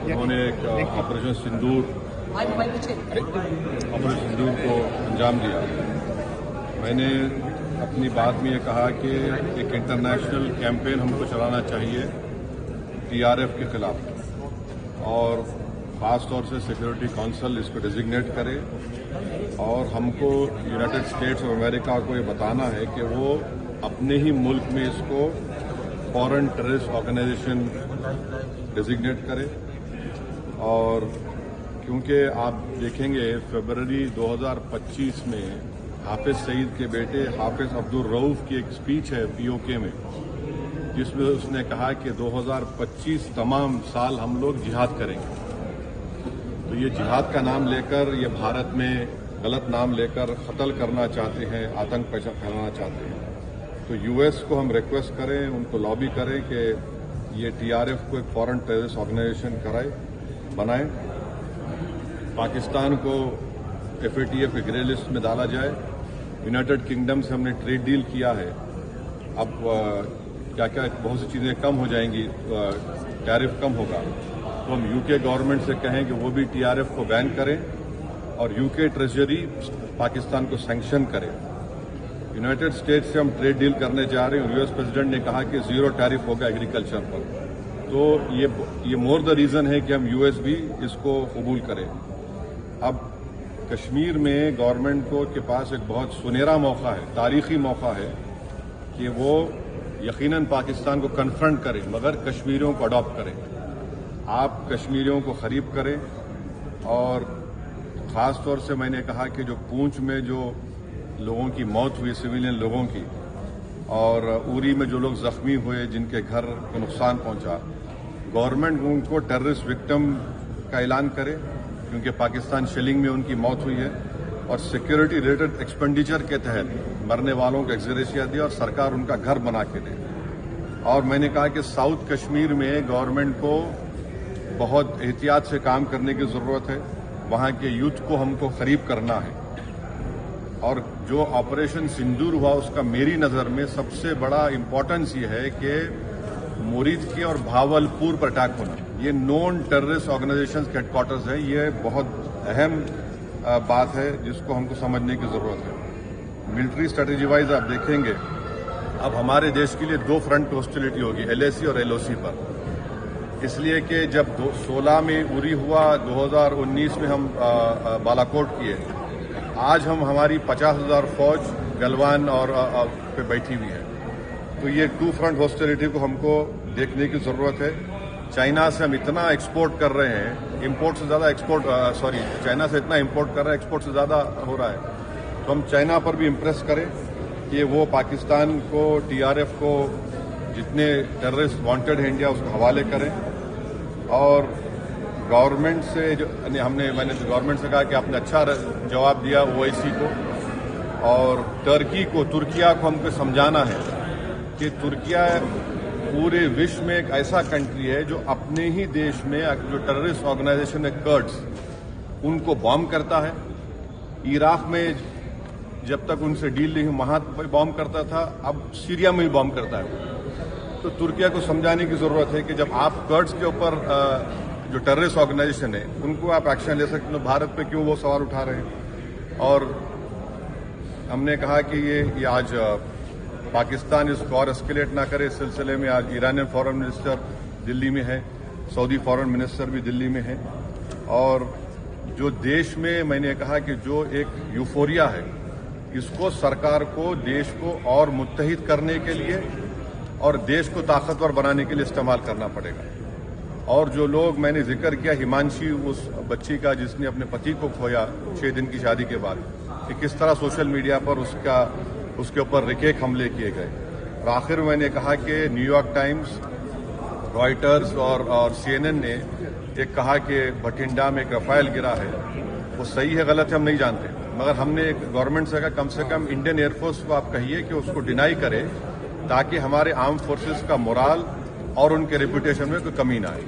उन्होंने एक ऑपरेशन सिंदूर को अंजाम दिया। मैंने अपनी बात में ये कहा कि एक इंटरनेशनल कैंपेन हमको चलाना चाहिए टीआरएफ के खिलाफ, और ख़ास तौर से सिक्योरिटी काउंसिल इसको डेजिग्नेट करे, और हमको यूनाइटेड स्टेट्स ऑफ अमेरिका को ये बताना है कि वो अपने ही मुल्क में इसको फॉरेन टेररिस्ट ऑर्गेनाइजेशन डेजिग्नेट करे। और क्योंकि आप देखेंगे फरवरी 2025 में हाफिज सईद के बेटे हाफिज अब्दुल रऊफ की एक स्पीच है पीओके में, जिसमें उसने कहा कि 2025 तमाम साल हम लोग जिहाद करेंगे। तो ये जिहाद का नाम लेकर, ये भारत में गलत नाम लेकर कत्ल करना चाहते हैं, आतंक फैलाना चाहते हैं। तो यूएस को हम रिक्वेस्ट करें, उनको लॉबी करें कि ये टीआरएफ को एक फॉरेन टेररिस्ट ऑर्गेनाइजेशन बनाएं, पाकिस्तान को एफएटीएफ ग्रे लिस्ट में डाला जाए। यूनाइटेड किंगडम से हमने ट्रेड डील किया है, अब क्या क्या बहुत सी चीज़ें कम हो जाएंगी, टैरिफ कम होगा। तो हम यूके गवर्नमेंट से कहें कि वो भी टीआरएफ को बैन करें, और यूके ट्रेजरी पाकिस्तान को सैंक्शन करे। यूनाइटेड स्टेट्स से हम ट्रेड डील करने जा रहे हैं। यूएस प्रेसिडेंट ने कहा कि 0 टैरिफ होगा एग्रीकल्चर पर। तो ये मोर द रीजन है कि हम यूएस भी इसको कबूल करें। अब कश्मीर में गवर्नमेंट के पास एक बहुत सुनहरा मौका है, तारीखी मौका है कि वो यकीनन पाकिस्तान को कन्फ्रंट करें, मगर कश्मीरियों को अडॉप्ट करें। आप कश्मीरियों को करीब करें, और ख़ास तौर से मैंने कहा कि जो पूंछ में जो लोगों की मौत हुई, सिविलियन लोगों की, और उरी में जो लोग जख्मी हुए, जिनके घर को नुकसान पहुंचा, गवर्नमेंट उनको टेररिस्ट विक्टिम का ऐलान करे, क्योंकि पाकिस्तान शेलिंग में उनकी मौत हुई है, और सिक्योरिटी रिलेटेड एक्सपेंडिचर के तहत मरने वालों को एक्सग्रेशिया दिया, और सरकार उनका घर बना के दे। और मैंने कहा कि साउथ कश्मीर में गवर्नमेंट को बहुत एहतियात से काम करने की जरूरत है। वहां के यूथ को हमको करीब करना है, और जो ऑपरेशन सिंदूर हुआ उसका मेरी नज़र में सबसे बड़ा इम्पोर्टेंस ये है कि मुरीद की और भावलपुर पर अटैक होना, ये नॉन टेररिस्ट ऑर्गेनाइजेशन के हेडक्वार्टर्स है। ये बहुत अहम बात है जिसको हमको समझने की जरूरत है। मिलिट्री स्ट्रेटेजी वाइज आप देखेंगे, अब हमारे देश के लिए 2 फ्रंट पे हॉस्टिलिटी होगी, एलएसी और एलओसी पर। इसलिए कि जब 16 में उरी हुआ, 2019 में हम बालाकोट किए, आज हमारी 50,000 फौज गलवान और पे बैठी हुई है। तो ये 2 फ्रंट हॉस्टिलिटी को हमको देखने की जरूरत है। चाइना से हम इतना एक्सपोर्ट कर रहे हैं, इंपोर्ट से ज्यादा चाइना से इतना इंपोर्ट कर रहे हैं, एक्सपोर्ट से ज्यादा हो रहा है। तो हम चाइना पर भी इम्प्रेस करें कि वो पाकिस्तान को, टीआरएफ को, जितने टेररिस्ट वांटेड है इंडिया, उसको हवाले करें। और गवर्नमेंट से मैंने गवर्नमेंट से कहा कि आपने अच्छा जवाब दिया ओआईसी को, और तुर्किया को हमको समझाना है कि तुर्किया पूरे विश्व में एक ऐसा कंट्री है जो अपने ही देश में जो टेररिस्ट ऑर्गेनाइजेशन है कर्ड्स, उनको बॉम्ब करता है। इराक में जब तक उनसे डील नहीं हुई वहां बॉम्ब करता था, अब सीरिया में भी बॉम्ब करता है। तो तुर्किया को समझाने की जरूरत है कि जब आप कर्ड्स के ऊपर जो टेररिस्ट ऑर्गेनाइजेशन है उनको आप एक्शन ले सकते हो, भारत पे क्यों वो सवाल उठा रहे हैं। और हमने कहा कि ये आज पाकिस्तान इसको और एस्केलेट ना करे। इस सिलसिले में आज ईरानियन फॉरेन मिनिस्टर दिल्ली में है, सऊदी फॉरेन मिनिस्टर भी दिल्ली में है। और जो देश में मैंने कहा कि जो एक यूफोरिया है, इसको सरकार को देश को और मुत्तहिद करने के लिए और देश को ताकतवर बनाने के लिए इस्तेमाल करना पड़ेगा। और जो लोग मैंने जिक्र किया, हिमांशी, उस बच्ची का जिसने अपने पति को खोया 6 दिन की शादी के बाद, कि किस तरह सोशल मीडिया पर उसके ऊपर रिकेक हमले किए गए। और आखिर में मैंने कहा कि न्यूयॉर्क टाइम्स, रॉयटर्स और सीएनएन ने एक कहा कि भटिंडा में एक रफाल गिरा है। वो सही है गलत है हम नहीं जानते, मगर हमने गवर्नमेंट से कहा कम से कम इंडियन एयरफोर्स को आप कहिए कि उसको डिनाई करे, ताकि हमारे आर्म फोर्सेस का मोराल और उनके रेपुटेशन में कोई कमी ना आए।